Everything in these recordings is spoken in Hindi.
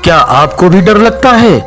क्या आपको भी डर लगता है?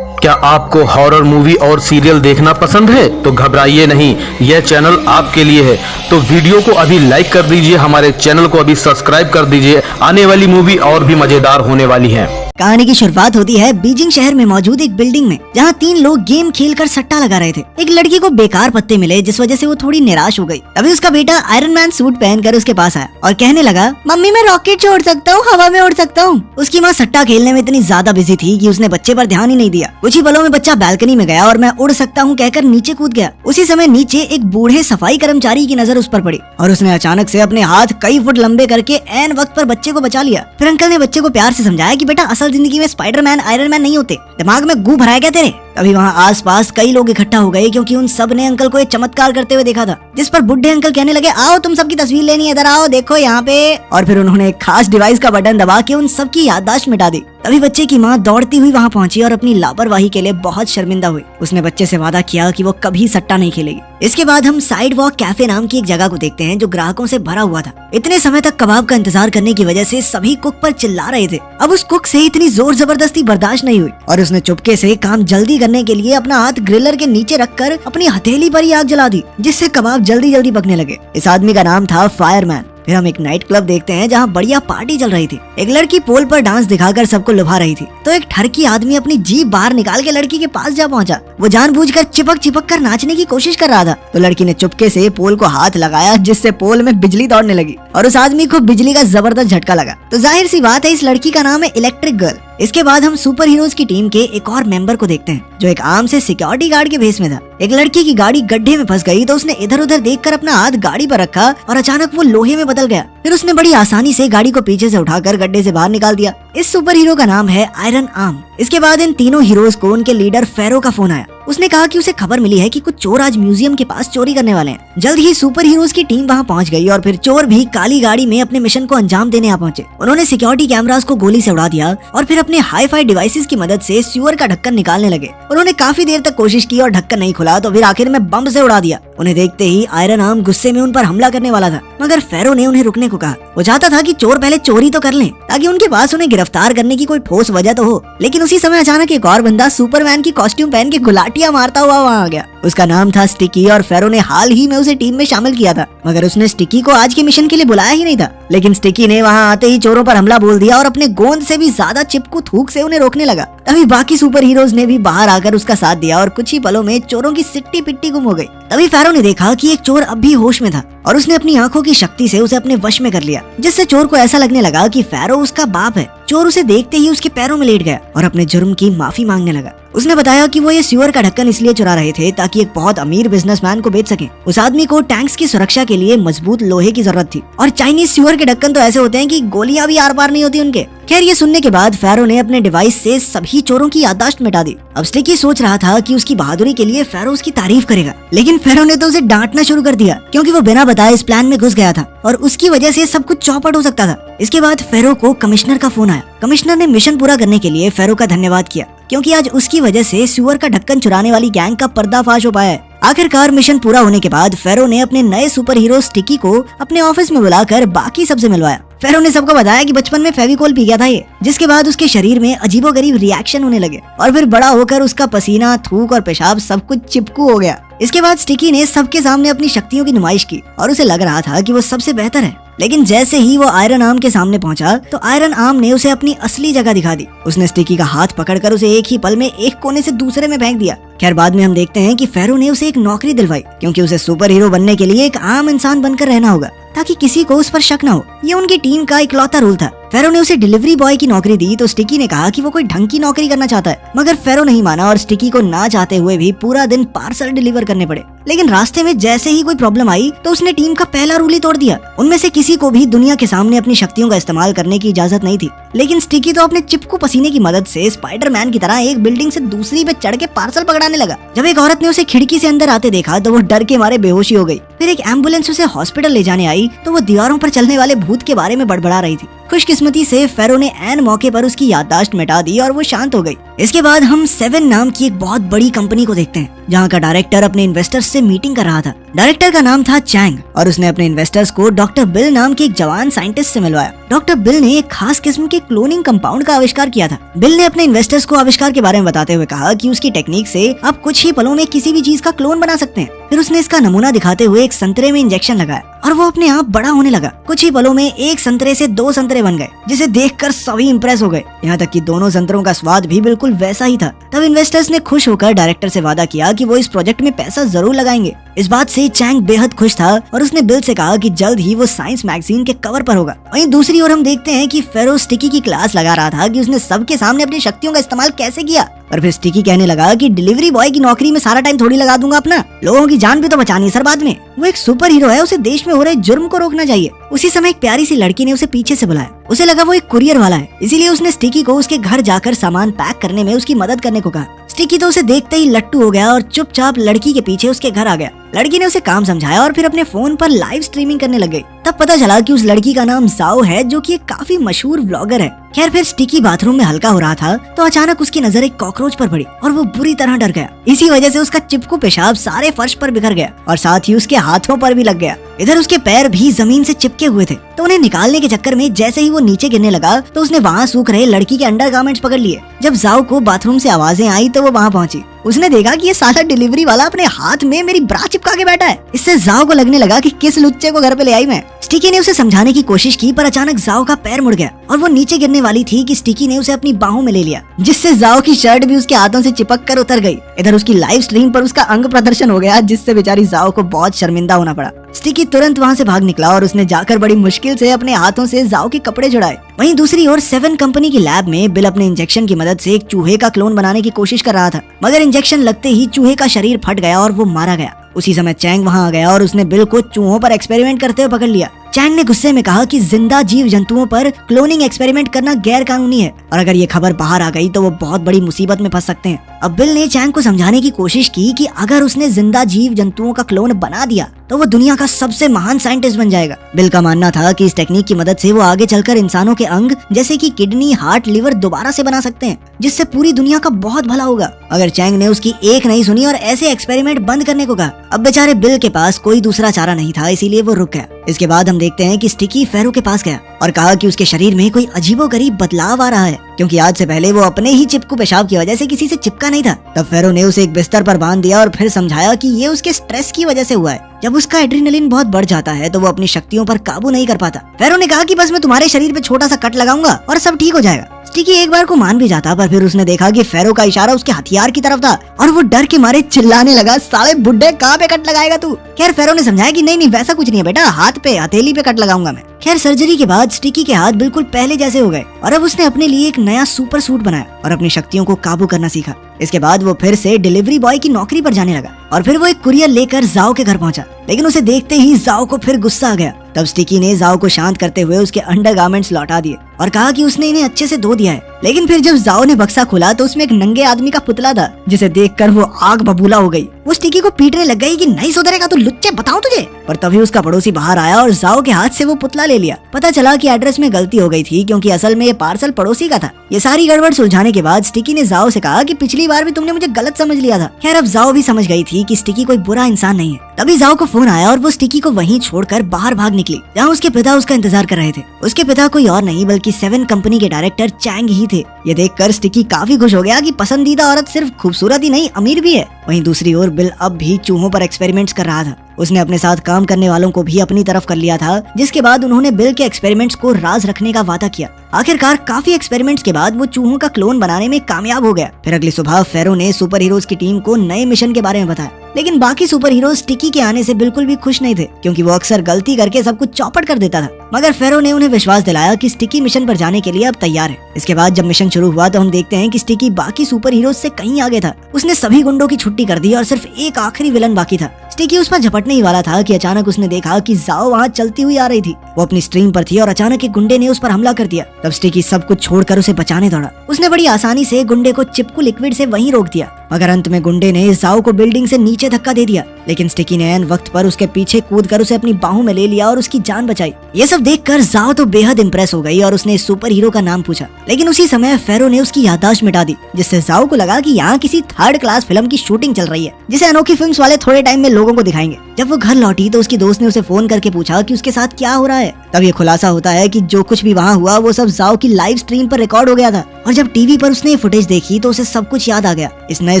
क्या आपको हॉरर मूवी और सीरियल देखना पसंद है? तो घबराइए नहीं, यह चैनल आपके लिए है। तो वीडियो को अभी लाइक कर दीजिए, हमारे चैनल को अभी सब्सक्राइब कर दीजिए। आने वाली मूवी और भी मजेदार होने वाली है। कहानी की शुरुआत होती है बीजिंग शहर में मौजूद एक बिल्डिंग में, जहां 3 लोग गेम खेलकर सट्टा लगा रहे थे। एक लड़की को बेकार पत्ते मिले, जिस वजह से वो थोड़ी निराश हो गई। तभी उसका बेटा आयरन मैन सूट पहनकर उसके पास आया और कहने लगा, मम्मी मैं रॉकेट छोड़ सकता हूँ, हवा में उड़ सकता हूँ। उसकी माँ सट्टा खेलने में इतनी ज्यादा बिजी थी कि उसने बच्चे पर ध्यान ही नहीं दिया। कुछ ही पलों में बच्चा बालकनी में गया और मैं उड़ सकता हूँ कहकर नीचे कूद गया। उसी समय नीचे एक बूढ़े सफाई कर्मचारी की नजर उस पर पड़ी और उसने अचानक से अपने हाथ कई फुट लंबे करके ऐन वक्त पर बच्चे को बचा लिया। फिर अंकल ने बच्चे को प्यार से समझाया कि बेटा असल जिंदगी में स्पाइडरमैन आयरन मैन नहीं होते, दिमाग में गू भराया क्या तेरे। तभी वहाँ आसपास कई लोग इकट्ठा हो गए, क्योंकि उन सब ने अंकल को एक चमत्कार करते हुए देखा था। जिस पर बुढ़े अंकल कहने लगे, आओ तुम सबकी तस्वीर लेनी है, इधर आओ देखो यहाँ पे। और फिर उन्होंने एक खास डिवाइस का बटन दबा के उन सबकी याददाश्त मिटा दी। तभी बच्चे की माँ दौड़ती हुई वहाँ पहुंची और अपनी लापरवाही के लिए बहुत शर्मिंदा हुई। उसने बच्चे से वादा किया कि वो कभी सट्टा नहीं खेलेगी। इसके बाद हम साइड वॉक कैफे नाम की एक जगह को देखते हैं, जो ग्राहकों से भरा हुआ था। इतने समय तक कबाब का इंतजार करने की वजह से सभी कुक पर चिल्ला रहे थे। अब उस कुक से इतनी जोर जबरदस्ती बर्दाश्त नहीं हुई और उसने चुपके से काम जल्दी करने के लिए अपना हाथ ग्रिलर के नीचे रखकर अपनी हथेली पर ही आग जला दी, जिससे कबाब जल्दी जल्दी पकने लगे। इस आदमी का नाम था फायरमैन। फिर हम एक नाइट क्लब देखते हैं, जहाँ बढ़िया पार्टी चल रही थी। एक लड़की पोल पर डांस दिखाकर सबको लुभा रही थी, तो एक ठरकी आदमी अपनी जीभ बाहर निकाल के लड़की के पास जा पहुंचा। वो जानबूझकर चिपक कर नाचने की कोशिश कर रहा था, तो लड़की ने चुपके से पोल को हाथ लगाया, जिससे पोल में बिजली दौड़ने लगी और उस आदमी को बिजली का जबरदस्त झटका लगा। तो जाहिर सी बात है, इस लड़की का नाम है इलेक्ट्रिक गर्ल। इसके बाद हम सुपर हीरोज की टीम के एक और मेंबर को देखते हैं, जो एक आम से सिक्योरिटी गार्ड के भेस में था। एक लड़की की गाड़ी गड्ढे में फंस गई, तो उसने इधर उधर देखकर अपना हाथ गाड़ी पर रखा और अचानक वो लोहे में बदल गया। फिर उसने बड़ी आसानी से गाड़ी को पीछे से उठाकर गड्ढे से बाहर निकाल दिया। इस सुपर हीरो का नाम है आयरन आर्म। इसके बाद इन तीनों हीरोज को उनके लीडर फेरो का फोन आया। उसने कहा कि उसे खबर मिली है कि कुछ चोर आज म्यूजियम के पास चोरी करने वाले हैं। जल्द ही सुपर हीरोज की टीम वहां पहुंच गई और फिर चोर भी काली गाड़ी में अपने मिशन को अंजाम देने आ पहुंचे। उन्होंने सिक्योरिटी कैमरास को गोली से उड़ा दिया और फिर अपने हाई फाई डिवाइसेस की मदद से सीवर का ढक्कन निकालने लगे। उन्होंने काफी देर तक कोशिश की और ढक्कन नहीं खुला, तो फिर आखिर में बम से उड़ा दिया। उन्हें देखते ही आयरन आर्म गुस्से में उन पर हमला करने वाला था, मगर फेरो ने उन्हें रुकने को कहा। वो चाहता था कि चोर पहले चोरी तो कर लें, ताकि उनके पास उन्हें गिरफ्तार करने की कोई ठोस वजह तो हो। लेकिन उसी समय अचानक एक और बंदा सुपरमैन की कॉस्ट्यूम पहन के गुलाटियां मारता हुआ वहाँ आ गया। उसका नाम था स्टिकी और फेरो ने हाल ही में उसे टीम में शामिल किया था, मगर उसने स्टिकी को आज के मिशन के लिए बुलाया ही नहीं था। लेकिन स्टिकी ने वहाँ आते ही चोरों पर हमला बोल दिया और अपने गोंद से भी ज्यादा चिपकू थूक से उन्हें रोकने लगा। तभी बाकी सुपर हीरोज ने भी बाहर आकर उसका साथ दिया और कुछ ही पलों में चोरों की सिट्टी पिट्टी गुम हो गई। तभी फेरो ने देखा कि एक चोर अब भी होश में था और उसने अपनी आंखों की शक्ति से उसे अपने वश में कर लिया, जिससे चोर को ऐसा लगने लगा कि फेरो उसका बाप है। चोर उसे देखते ही उसके पैरों में लेट गया और अपने जुर्म की माफी मांगने लगा। उसने बताया कि वो ये सीवर का ढक्कन इसलिए चुरा रहे थे ताकि एक बहुत अमीर बिजनेसमैन को बेच सके। उस आदमी को टैंक्स की सुरक्षा के लिए मजबूत लोहे की जरूरत थी और चाइनीज सीवर के ढक्कन तो ऐसे होते हैं कि गोलियां भी आर पार नहीं होती उनके। खैर, ये सुनने के बाद फेरो ने अपने डिवाइस से सभी चोरों की याददाश्त मिटा दी। अब स्टिकी सोच रहा था कि उसकी बहादुरी के लिए फेरो उसकी तारीफ करेगा, लेकिन फेरो ने तो उसे डांटना शुरू कर दिया, क्योंकि वो बिना बताए इस प्लान में घुस गया था और उसकी वजह से सब कुछ चौपट हो सकता था। इसके बाद फेरो को कमिश्नर का फोन आया। कमिश्नर ने मिशन पूरा करने के लिए फेरो का धन्यवाद किया, क्योंकि आज उसकी वजह से सीवर का ढक्कन चुराने वाली गैंग का पर्दाफाश हो पाया है। आखिरकार मिशन पूरा होने के बाद फेरो ने अपने नए सुपर हीरो स्टिकी को अपने ऑफिस में बुलाकर बाकी सबसे मिलवाया। फेरो ने सबको बताया कि बचपन में फेविकोल पी गया था ये, जिसके बाद उसके शरीर में अजीबोगरीब रिएक्शन होने लगे और फिर बड़ा होकर उसका पसीना, थूक और पेशाब सब कुछ चिपकू हो गया। इसके बाद स्टिकी ने सबके सामने अपनी शक्तियों की नुमाइश की और उसे लग रहा था कि वो सबसे बेहतर है। लेकिन जैसे ही वो आयरन आर्म के सामने पहुंचा, तो आयरन आर्म ने उसे अपनी असली जगह दिखा दी। उसने स्टिकी का हाथ पकड़कर उसे एक ही पल में एक कोने से दूसरे में फेंक दिया। खैर, बाद में हम देखते हैं कि फेरो ने उसे एक नौकरी दिलवाई, क्योंकि उसे सुपर हीरो बनने के लिए एक आम इंसान बनकर रहना होगा, ताकि किसी को उस पर शक न हो। ये उनकी टीम का इकलौता रूल था। फेरो ने उसे डिलीवरी बॉय की नौकरी दी, तो स्टिकी ने कहा कि वो कोई ढंग की नौकरी करना चाहता है, मगर फेरो नहीं माना और स्टिकी को ना चाहते हुए भी पूरा दिन पार्सल डिलीवर करने पड़े। लेकिन रास्ते में जैसे ही कोई प्रॉब्लम आई, तो उसने टीम का पहला रूल ही तोड़ दिया। उनमें से किसी को भी दुनिया के सामने अपनी शक्तियों का इस्तेमाल करने की इजाजत नहीं थी। लेकिन स्टिकी तो अपने चिपकू पसीने की मदद से स्पाइडरमैन की तरह एक बिल्डिंग से दूसरी पे चढ़ के पार्सल पकड़ाने लगा। जब एक औरत ने उसे खिड़की से अंदर आते देखा, तो वो डर के मारे बेहोशी हो गई। फिर एक एम्बुलेंस उसे हॉस्पिटल ले जाने आई, तो वो दीवारों पर चलने वाले भूत के बारे में बड़बड़ा रही थी। खुशकिस्मती से फेरो ने ऐन मौके पर उसकी याददाश्त मिटा दी और वो शांत हो गई। इसके बाद हम 7 नाम की एक बहुत बड़ी कंपनी को देखते हैं, जहाँ का डायरेक्टर अपने इन्वेस्टर्स से मीटिंग कर रहा था। डायरेक्टर का नाम था चैंग और उसने अपने इन्वेस्टर्स को डॉक्टर बिल नाम के एक जवान साइंटिस्ट से मिलवाया। डॉक्टर बिल ने एक खास किस्म के क्लोनिंग कंपाउंड का आविष्कार किया था। बिल ने अपने इन्वेस्टर्स को आविष्कार के बारे में बताते हुए कहा कि उसकी टेक्निक से आप कुछ ही पलों में किसी भी चीज का क्लोन बना सकते हैं। फिर उसने इसका नमूना दिखाते हुए एक संतरे में इंजेक्शन लगाया और वो अपने आप बड़ा होने लगा। कुछ ही पलों में एक संतरे से 2 संतरे बन गए, जिसे देखकर सभी इंप्रेस हो गए। यहाँ तक कि दोनों संतरों का स्वाद भी बिल्कुल वैसा ही था। तब इन्वेस्टर्स ने खुश होकर डायरेक्टर से वादा किया कि वो इस प्रोजेक्ट में पैसा जरूर लगाएंगे। इस बात से चैंग बेहद खुश था और उसने बिल से कहा कि जल्द ही वो साइंस मैगजीन के कवर पर होगा। वहीं दूसरी ओर हम देखते हैं कि फेरो स्टिकी की क्लास लगा रहा था कि उसने सबके सामने अपनी शक्तियों का इस्तेमाल कैसे किया। और फिर स्टिकी कहने लगा कि डिलीवरी बॉय की नौकरी में सारा टाइम थोड़ी लगा दूंगा अपना, लोगों की जान भी तो बचानी है सर बाद में। वो एक सुपर हीरो है, उसे देश में हो रहे जुर्म को रोकना चाहिए। उसी समय एक प्यारी सी लड़की ने उसे पीछे से बुलाया। उसे लगा वो एक कुरियर वाला है, इसीलिए उसने स्टिकी को उसके घर जाकर सामान पैक करने में उसकी मदद करने को कहा। स्टिकी तो उसे देखते ही लट्टू हो गया और चुपचाप लड़की के पीछे उसके घर आ गया। लड़की ने उसे काम समझाया और फिर अपने फोन पर लाइव स्ट्रीमिंग करने लग गई। तब पता चला कि उस लड़की का नाम जाओ है, जो कि एक काफी मशहूर व्लॉगर है। खैर फिर स्टिकी बाथरूम में हल्का हो रहा था तो अचानक उसकी नजर एक कॉकरोच पर पड़ी और वो बुरी तरह डर गया। इसी वजह से उसका चिपकू पेशाब सारे फर्श पर बिखर गया और साथ ही उसके हाथों पर भी लग गया। इधर उसके पैर भी जमीन से चिपके हुए थे, तो उन्हें निकालने के चक्कर में जैसे ही वो नीचे गिरने लगा तो उसने वहाँ सूख रहे लड़की के अंडरगारमेंट्स पकड़ लिए। जब जाओ को बाथरूम से आवाजें आई तो वो वहाँ पहुंची। उसने देखा कि ये साला डिलीवरी वाला अपने हाथ में मेरी ब्रा चिपका के बैठा है। इससे जाओ को लगने लगा कि किस लुच्चे को घर पे ले आई मैं। स्टिकी ने उसे समझाने की कोशिश की पर अचानक जाओ का पैर मुड़ गया और वो नीचे गिरने वाली थी कि स्टिकी ने उसे अपनी बाहों में ले लिया, जिससे जाओ की शर्ट भी उसके हाथों से चिपक कर उतर गई। इधर उसकी लाइव स्ट्रीम पर उसका अंग प्रदर्शन हो गया, जिससे बेचारी जाओ को बहुत शर्मिंदा होना पड़ा। स्टिकी तुरंत वहाँ से भाग निकला और उसने जाकर बड़ी मुश्किल से अपने हाथों से जाओ के कपड़े छुड़ाए। वहीं दूसरी ओर 7 कंपनी की लैब में बिल अपने इंजेक्शन की मदद से एक चूहे का क्लोन बनाने की कोशिश कर रहा था, मगर इंजेक्शन लगते ही चूहे का शरीर फट गया और वो मारा गया। उसी समय चैंग वहाँ आ गया और उसने बिल को चूहों पर एक्सपेरिमेंट करते हुए पकड़ लिया। चैंग ने गुस्से में कहा कि जिंदा जीव जंतुओं पर क्लोनिंग एक्सपेरिमेंट करना गैर कानूनी है और अगर ये खबर बाहर आ गई तो वो बहुत बड़ी मुसीबत में फंस सकते हैं। अब बिल ने चैंग को समझाने की कोशिश की कि अगर उसने जिंदा जीव जंतुओं का क्लोन बना दिया तो वो दुनिया का सबसे महान साइंटिस्ट बन जाएगा। बिल का मानना था कि इस टेक्निक की मदद से वो आगे चलकर इंसानों के अंग जैसे कि किडनी, हार्ट, लिवर दोबारा से बना सकते हैं, जिससे पूरी दुनिया का बहुत भला होगा। अगर चैंग ने उसकी एक नहीं सुनी और ऐसे एक्सपेरिमेंट बंद करने को कहा। अब बेचारे बिल के पास कोई दूसरा चारा नहीं था, इसीलिए वो रुक गया। इसके बाद हम देखते हैं कि स्टिकी फेरो के पास गया और कहा कि उसके शरीर में कोई अजीबोगरीब बदलाव आ रहा है, क्योंकि आज से पहले वो अपने ही चिपकू पेशाब की वजह से किसी से चिपका नहीं था। तब फेरो ने उसे एक बिस्तर पर बांध दिया और फिर समझाया कि ये उसके स्ट्रेस की वजह से हुआ है। जब उसका एड्रेनलिन बहुत बढ़ जाता है तो वो अपनी शक्तियों पर काबू नहीं कर पाता। फेरो ने कहा कि बस मैं तुम्हारे शरीर पे छोटा सा कट लगाऊंगा और सब ठीक हो जाएगा। स्टिकी एक बार को मान भी जाता, पर फिर उसने देखा कि फेरो का इशारा उसके हथियार की तरफ था और वो डर के मारे चिल्लाने लगा, साले बुड्ढे कहाँ पे कट लगाएगा तू। खैर फेरो ने समझाया कि नहीं वैसा कुछ नहीं है बेटा, हाथ पे हथेली पे कट लगाऊंगा मैं। खैर सर्जरी के बाद स्टिकी के हाथ बिल्कुल पहले जैसे हो गए और अब उसने अपने लिए एक नया सुपर सूट बनाया और अपनी शक्तियों को काबू करना सीखा। इसके बाद वो फिर से डिलीवरी बॉय की नौकरी पर जाने लगा और फिर वो एक कुरियर लेकर जाओ के घर पहुंचा, लेकिन उसे देखते ही जाओ को फिर गुस्सा आ गया। तब स्टिकी ने जाओ को शांत करते हुए उसके अंडरगारमेंट्स लौटा दिए और कहा कि उसने इन्हें अच्छे से धो दिया है। लेकिन फिर जब जाओ ने बक्सा खोला तो उसमें एक नंगे आदमी का पुतला था, जिसे देखकर वो आग बबूला हो गई। वो स्टिकी को पीटने लग गई कि नहीं सुधरेगा तो लुच्चे, बताऊं तुझे। पर तभी उसका पड़ोसी बाहर आया और जाओ के हाथ से वो पुतला ले लिया। पता चला कि एड्रेस में गलती हो गई थी, क्योंकि असल में ये पार्सल पड़ोसी का था। ये सारी गड़बड़ सुलझाने के बाद स्टिकी ने जाओ से कहा कि पिछली बार भी तुमने मुझे गलत समझ लिया था। खैर अब जाओ भी समझ गई थी कि स्टिकी कोई बुरा इंसान नहीं है। तभी जाओ को फोन आया और वो स्टिकी को वहीं छोड़कर बाहर भाग निकली, जहाँ उसके पिता उसका इंतजार कर रहे थे। उसके पिता कोई और नहीं बल्कि 7 कंपनी के डायरेक्टर चैंग ही थे। ये देखकर स्टिकी काफी खुश हो गया कि पसंदीदा औरत सिर्फ खूबसूरत ही नहीं अमीर भी है। वहीं दूसरी ओर बिल अब भी चूहों पर एक्सपेरिमेंट्स कर रहा था। उसने अपने साथ काम करने वालों को भी अपनी तरफ कर लिया था, जिसके बाद उन्होंने बिल के एक्सपेरिमेंट्स को राज रखने का वादा किया। आखिरकार काफी एक्सपेरिमेंट्स के बाद वो चूहों का क्लोन बनाने में कामयाब हो गया। फिर अगली सुबह फेरो ने सुपर हीरोज की टीम को नए मिशन के बारे में बताया, लेकिन बाकी सुपर हीरोज स्टिकी के आने से बिल्कुल भी खुश नहीं थे, क्योंकि वो अक्सर गलती करके सब कुछ चौपट कर देता था। मगर फेरो ने उन्हें विश्वास दिलाया कि स्टिकी मिशन पर जाने के लिए अब तैयार है। इसके बाद जब मिशन शुरू हुआ तो हम देखते हैं कि स्टिकी बाकी सुपर हीरोज से कहीं आगे था। उसने सभी गुंडों की छुट्टी कर दी और सिर्फ एक आखिरी विलन बाकी था। स्टिकी उस पर झपटने ही वाला था कि अचानक उसने देखा कि जाओ वहाँ चलती हुई आ रही थी। वो अपनी स्ट्रीम पर थी और अचानक एक गुंडे ने उस पर हमला कर दिया। तब स्टिकी सब कुछ छोड़कर उसे बचाने दौड़ा। उसने बड़ी आसानी से गुंडे को चिपकू लिक्विड से वहीं रोक दिया, मगर अंत में गुंडे ने जाओ को बिल्डिंग से नीचे धक्का दे दिया। लेकिन स्टिकी ने एन वक्त पर उसके पीछे कूदकर उसे अपनी बाहों में ले लिया और उसकी जान बचाई। ये सब देखकर जाओ तो बेहद इंप्रेस हो गई और उसने सुपर हीरो का नाम पूछा, लेकिन उसी समय फेरो ने उसकी याददाश्त मिटा दी, जिससे जाओ को लगा कि यहाँ किसी थर्ड क्लास फिल्म की शूटिंग चल रही है, जिसे अनोखी फिल्म्स वाले थोड़े टाइम में लोगों को दिखाएंगे। जब वो घर लौटी तो उसकी दोस्त ने उसे फोन करके पूछा कि उसके साथ क्या हो रहा है। तब ये खुलासा होता है कि जो कुछ भी वहाँ हुआ वो सब जाओ की लाइव स्ट्रीम पर रिकॉर्ड हो गया था, और जब टीवी पर उसने ये फुटेज देखी तो उसे सब कुछ याद आ गया। इस नए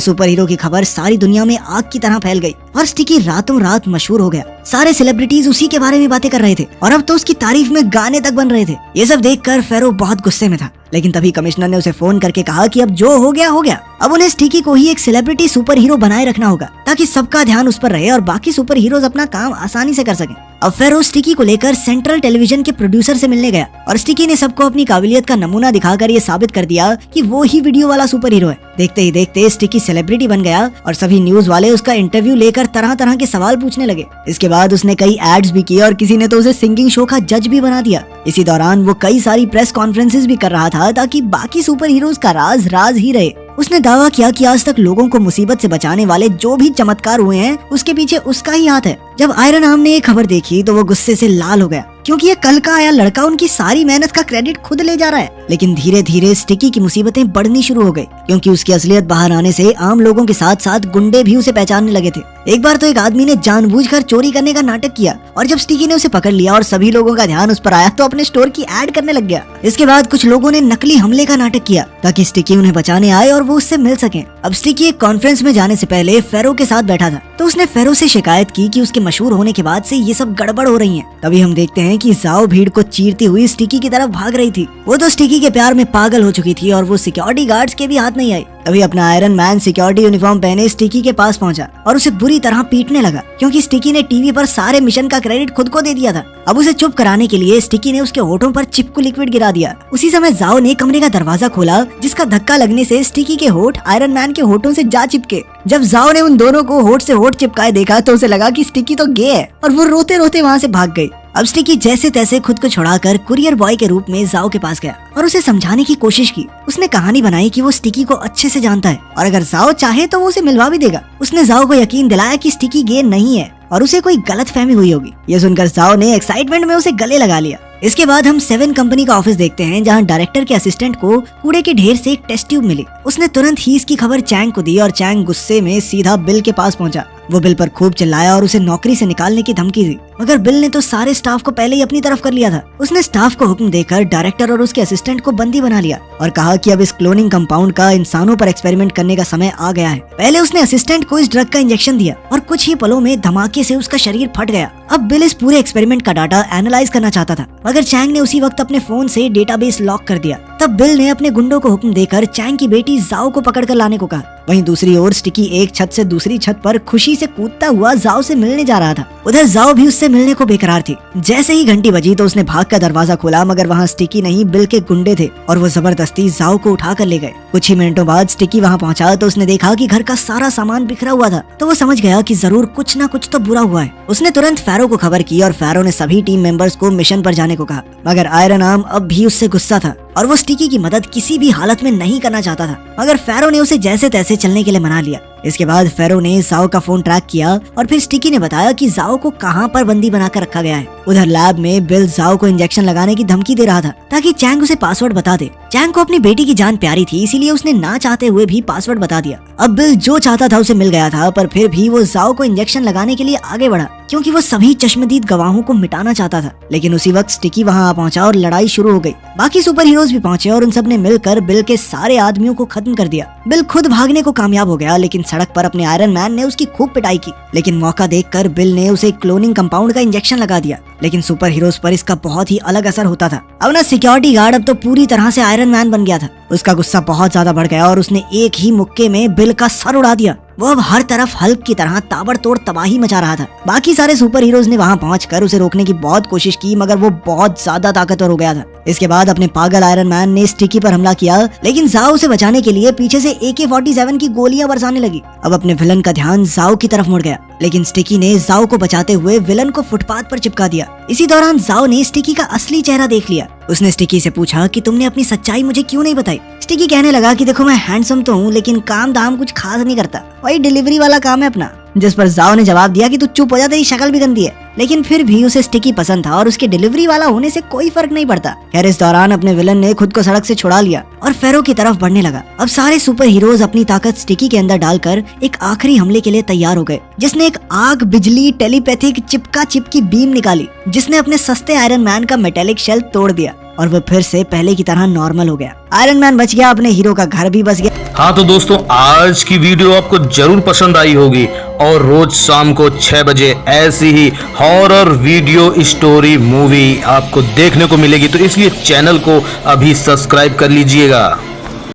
सुपर हीरो की खबर सारी दुनिया में आग की तरह फैल गई और स्टिकी रातों रात मशहूर हो गया। सारे सेलिब्रिटीज उसी के बारे में बातें कर रहे थे और अब तो उसकी तारीफ में गाने तक बन रहे थे। ये सब देखकर फेरो बहुत गुस्से में था, लेकिन तभी कमिश्नर ने उसे फोन करके कहा कि अब जो हो गया। अब उन्हें स्टिकी को ही एक सेलिब्रिटी सुपर हीरो बनाए रखना होगा ताकि सबका ध्यान उस पर रहे और बाकी सुपर हीरोज अपना काम आसानी से कर सकें। अब फेरो स्टिकी को लेकर सेंट्रल टेलीविजन के प्रोड्यूसर से मिलने गया और स्टिकी ने सबको अपनी काबिलियत का नमूना दिखाकर ये साबित कर दिया कि वो ही वीडियो वाला सुपर हीरो है। देखते ही देखते स्टिकी सेलिब्रिटी बन गया और सभी न्यूज वाले उसका इंटरव्यू लेकर तरह तरह के सवाल पूछने लगे। इसके बाद उसने कई एड्स भी किए और किसी ने तो उसे सिंगिंग शो का जज भी बना दिया। इसी दौरान वो कई सारी प्रेस कॉन्फ्रेंसेस भी कर रहा था ताकि बाकी सुपर हीरोज का राज राज ही रहे। उसने दावा किया कि आज तक लोगों को मुसीबत से बचाने वाले जो भी चमत्कार हुए हैं उसके पीछे उसका ही हाथ है। जब आयरन आर्म ने ये खबर देखी तो वो गुस्से से लाल हो गया, क्योंकि ये कल का आया लड़का उनकी सारी मेहनत का क्रेडिट खुद ले जा रहा है। लेकिन धीरे धीरे स्टिकी की मुसीबतें बढ़नी शुरू हो गई, क्योंकि उसकी असलियत बाहर आने से आम लोगों के साथ साथ गुंडे भी उसे पहचानने लगे थे। एक बार तो एक आदमी ने जानबूझकर चोरी करने का नाटक किया और जब स्टिकी ने उसे पकड़ लिया और सभी लोगों का ध्यान उस पर आया तो अपने स्टोर की एड करने लग गया। इसके बाद कुछ लोगों ने नकली हमले का नाटक किया ताकि स्टिकी उन्हें बचाने आए और वो उससे मिल सके। अब स्टिकी एक कॉन्फ्रेंस में जाने से पहले फेरो के साथ बैठा था, तो उसने फेरो से शिकायत की कि उसके मशहूर होने के बाद से ये सब गड़बड़ हो रही है। तभी हम देखते हैं कि जाओ भीड़ को चीरती हुई स्टिकी की तरफ भाग रही थी। वो तो स्टिकी के प्यार में पागल हो चुकी थी और वो सिक्योरिटी गार्ड्स के भी हाथ नहीं आई। तभी अपना आयरन मैन सिक्योरिटी यूनिफॉर्म पहने स्टिकी के पास पहुंचा और उसे बुरी तरह पीटने लगा, क्योंकि स्टिकी ने टीवी पर सारे मिशन का क्रेडिट खुद को दे दिया था। अब उसे चुप कराने के लिए स्टिकी ने उसके होठों पर चिपकू लिक्विड गिरा दिया। उसी समय जाओ ने कमरे का दरवाजा खोला, जिसका धक्का लगने से स्टिकी के होठ आयरन मैन के होठों से जा चिपके। जब जाओ ने उन दोनों को होठ से होठ चिपकाए देखा तो उसे लगा कि स्टिकी तो गे है और वो रोते रोते वहाँ से भाग गई। अब स्टिकी जैसे तैसे खुद को छुड़ाकर कुरियर बॉय के रूप में जाओ के पास गया और उसे समझाने की कोशिश की। उसने कहानी बनाई कि वो स्टिकी को अच्छे से जानता है और अगर जाओ चाहे तो वो उसे मिलवा भी देगा। उसने जाओ को यकीन दिलाया कि स्टिकी गे नहीं है और उसे कोई गलतफहमी हुई होगी। ये सुनकर जाओ ने एक्साइटमेंट में उसे गले लगा लिया। इसके बाद हम 7 कंपनी का ऑफिस देखते हैं, जहां डायरेक्टर के असिस्टेंट को कूड़े के ढेर से एक टेस्ट ट्यूब मिली। उसने तुरंत ही इसकी खबर चैंग को दी और चैंग गुस्से में सीधा बिल के पास पहुंचा। वो बिल पर खूब चिल्लाया और उसे नौकरी से निकालने की धमकी दी, मगर बिल ने तो सारे स्टाफ को पहले ही अपनी तरफ कर लिया था। उसने स्टाफ को हुक्म देकर डायरेक्टर और उसके असिस्टेंट को बंदी बना लिया और कहा कि अब इस क्लोनिंग कंपाउंड का इंसानों पर एक्सपेरिमेंट करने का समय आ गया है। पहले उसने असिस्टेंट को इस ड्रग का इंजेक्शन दिया और कुछ ही पलों में धमाके से उसका शरीर फट गया। अब बिल इस पूरे एक्सपेरिमेंट का डाटा एनालाइज करना चाहता था, मगर चैंग ने उसी वक्त अपने फोन से डेटाबेस लॉक कर दिया। तब बिल ने अपने गुंडों को हुक्म देकर चैंग की बेटी जाओ को पकड़कर लाने को कहा। वहीं दूसरी ओर स्टिकी एक छत से दूसरी छत पर खुशी से कूदता हुआ जाओ से मिलने जा रहा था। उधर जाओ भी उससे मिलने को बेकरार थी। जैसे ही घंटी बजी तो उसने भाग कर दरवाजा खोला, मगर वहाँ स्टिकी नहीं बिल के गुंडे थे और वो जबरदस्ती जाओ को उठा कर ले गए। कुछ ही मिनटों बाद स्टिकी वहाँ पहुँचा तो उसने देखा कि घर का सारा सामान बिखरा हुआ था, तो वो समझ गया कि जरूर कुछ न कुछ तो बुरा हुआ है। उसने तुरंत फेरो को खबर की और फेरो ने सभी टीम मेंबर्स को मिशन पर जाने को कहा, मगर आयरन आर्म अब भी उससे गुस्सा था और वो स्टिकी की मदद किसी भी हालत में नहीं करना चाहता था, मगर फेरो ने उसे जैसे तैसे चलने के लिए मना लिया। इसके बाद फेरो ने जाओ का फोन ट्रैक किया और फिर स्टिकी ने बताया कि जाओ को कहां पर बंदी बनाकर रखा गया है। उधर लैब में बिल जाओ को इंजेक्शन लगाने की धमकी दे रहा था ताकि चैंग उसे पासवर्ड बता दे। चैंग को अपनी बेटी की जान प्यारी थी, इसीलिए उसने ना चाहते हुए भी पासवर्ड बता दिया। अब बिल जो चाहता था उसे मिल गया था, पर फिर भी वो जाओ को इंजेक्शन लगाने के लिए आगे बढ़ा, क्योंकि वो सभी चश्मदीद गवाहों को मिटाना चाहता था। लेकिन उसी वक्त स्टिकी वहां आ पहुंचा और लड़ाई शुरू हो गई। बाकी सुपर हीरोज भी पहुंचे और उन सब ने मिलकर बिल के सारे आदमियों को खत्म कर दिया। बिल खुद भागने को कामयाब हो गया, लेकिन सड़क पर अपने आयरन मैन ने उसकी खूब पिटाई की। लेकिन मौका देखकर बिल ने उसे क्लोनिंग कंपाउंड का इंजेक्शन लगा दिया, लेकिन सुपर हीरोज पर इसका बहुत ही अलग असर होता था। अब ना सिक्योरिटी गार्ड अब तो पूरी तरह से आयरन मैन बन गया था। उसका गुस्सा बहुत ज्यादा बढ़ गया और उसने एक ही मुक्के में बिल का सर उड़ा दिया। वो अब हर तरफ हल्क की तरह ताबड़तोड़ तबाही मचा रहा था। बाकी सारे सुपर हीरोज ने वहां पहुंचकर उसे रोकने की बहुत कोशिश की, मगर वो बहुत ज्यादा ताकतवर हो गया था। इसके बाद अपने पागल आयरन मैन ने स्टिकी पर हमला किया, लेकिन जाओ उसे बचाने के लिए पीछे से AK-47 की गोलियां बरसाने लगी। अब अपने विलन का ध्यान जाओ की तरफ मुड़ गया, लेकिन स्टिकी ने जाओ को बचाते हुए विलन को फुटपाथ पर चिपका दिया। इसी दौरान जाओ ने स्टिकी का असली चेहरा देख लिया। उसने स्टिकी से पूछा कि तुमने अपनी सच्चाई मुझे क्यों नहीं बताई। स्टिकी कहने लगा कि देखो मैं हैंडसम तो हूँ, लेकिन काम दाम कुछ खास नहीं करता, वही डिलीवरी वाला काम है अपना। जिस पर जाओ ने जवाब दिया कि तू चुप हो जा, तेरी शक्ल भी गंदी है। लेकिन फिर भी उसे स्टिकी पसंद था और उसके डिलीवरी वाला होने से कोई फर्क नहीं पड़ता। खैर इस दौरान अपने विलन ने खुद को सड़क से छुड़ा लिया और फेरो की तरफ बढ़ने लगा। अब सारे सुपर हीरोज अपनी ताकत स्टिकी के अंदर डालकर एक आखिरी हमले के लिए तैयार हो गए, जिसने एक आग, बिजली, टेलीपैथिक चिपका चिपकी बीम निकाली, जिसने अपने सस्ते आयरन मैन का मेटेलिक शेल तोड़ दिया और वो फिर से पहले की तरह नॉर्मल हो गया। आयरन मैन बच गया, अपने हीरो का घर भी बच गया। हाँ तो दोस्तों, आज की वीडियो आपको जरूर पसंद आई होगी और रोज शाम को 6 बजे ऐसी ही हॉरर वीडियो स्टोरी मूवी आपको देखने को मिलेगी, तो इसलिए चैनल को अभी सब्सक्राइब कर लीजिएगा।